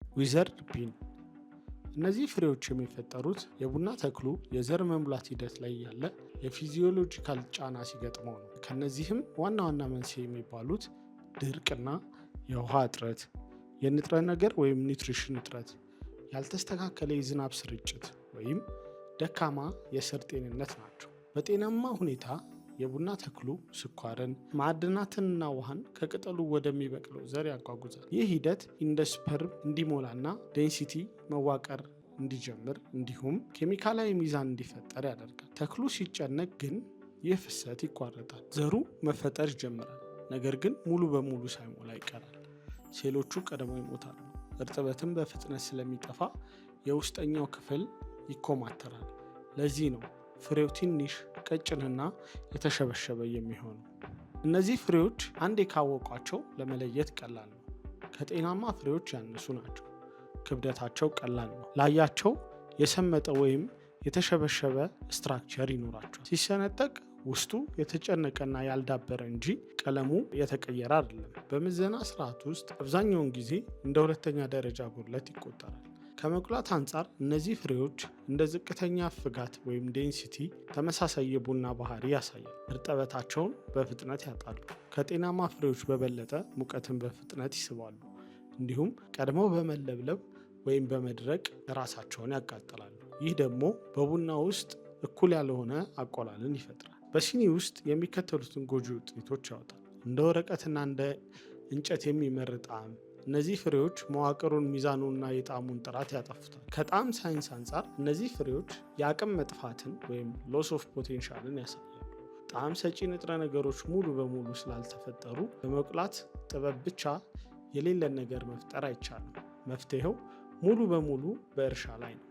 ዊዘርድ ቢን። እነዚህ ፍሬዎች የሚፈጠሩት የቡና ተክሉ የዘር መሙላት ሂደት ላይ ያለ የፊዚዮሎጂካል ጫና ሲገጥመው ነው። ከነዚህም ዋና ዋና መንስኤ የሚባሉት ድርቅና የውሃ እጥረት፣ የንጥረ ነገር ወይም ኒውትሪሽን እጥረት፣ ያልተስተካከለ የዝናብ ስርጭት ወይም ደካማ የስር ጤንነት ናቸው። በጤናማ ሁኔታ የቡና ተክሉ ስኳርን፣ ማዕድናትንና ውሃን ከቅጠሉ ወደሚበቅለው ዘር ያጓጉዛል። ይህ ሂደት ኢንዶስፐርም እንዲሞላና ዴንሲቲ መዋቀር እንዲጀምር እንዲሁም ኬሚካላዊ ሚዛን እንዲፈጠር ያደርጋል። ተክሉ ሲጨነቅ ግን ይህ ፍሰት ይቋረጣል። ዘሩ መፈጠር ይጀምራል፣ ነገር ግን ሙሉ በሙሉ ሳይሞላ ይቀራል። ሴሎቹ ቀድመው ይሞታሉ። እርጥበትም በፍጥነት ስለሚጠፋ የውስጠኛው ክፍል ይኮማተራል። ለዚህ ነው ፍሬው ትንሽ ቀጭንና የተሸበሸበ የሚሆኑ። እነዚህ ፍሬዎች አንዴ ካወቋቸው ለመለየት ቀላል ነው። ከጤናማ ፍሬዎች ያነሱ ናቸው። ክብደታቸው ቀላል ነው። ላያቸው የሰመጠ ወይም የተሸበሸበ ስትራክቸር ይኖራቸዋል። ሲሰነጠቅ ውስጡ የተጨነቀና ያልዳበረ እንጂ ቀለሙ የተቀየረ አይደለም። በምዘና ስርዓት ውስጥ አብዛኛውን ጊዜ እንደ ሁለተኛ ደረጃ ጉድለት ይቆጠራል። ከመቁላት አንጻር እነዚህ ፍሬዎች እንደ ዝቅተኛ ፍጋት ወይም ዴንሲቲ ተመሳሳይ የቡና ባህሪ ያሳያል። እርጥበታቸውን በፍጥነት ያጣሉ። ከጤናማ ፍሬዎች በበለጠ ሙቀትን በፍጥነት ይስባሉ። እንዲሁም ቀድመው በመለብለብ ወይም በመድረቅ ራሳቸውን ያቃጥላሉ። ይህ ደግሞ በቡና ውስጥ እኩል ያልሆነ አቆላልን ይፈጥራል። በሲኒ ውስጥ የሚከተሉትን ጎጂ ውጤቶች ያወጣል። እንደ ወረቀትና እንደ እንጨት የሚመር ጣዕም። እነዚህ ፍሬዎች መዋቅሩን፣ ሚዛኑንና የጣዕሙን ጥራት ያጠፉታል። ከጣዕም ሳይንስ አንጻር እነዚህ ፍሬዎች የአቅም መጥፋትን ወይም ሎስ ኦፍ ፖቴንሻልን ያሳያሉ። ጣዕም ሰጪ ንጥረ ነገሮች ሙሉ በሙሉ ስላልተፈጠሩ በመቁላት ጥበብ ብቻ የሌለን ነገር መፍጠር አይቻልም። መፍትሄው ሙሉ በሙሉ በእርሻ ላይ ነው።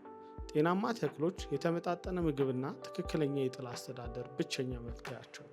ጤናማ ተክሎች የተመጣጠነ ምግብና ትክክለኛ የጥላ አስተዳደር ብቸኛ መፍትሄያቸው።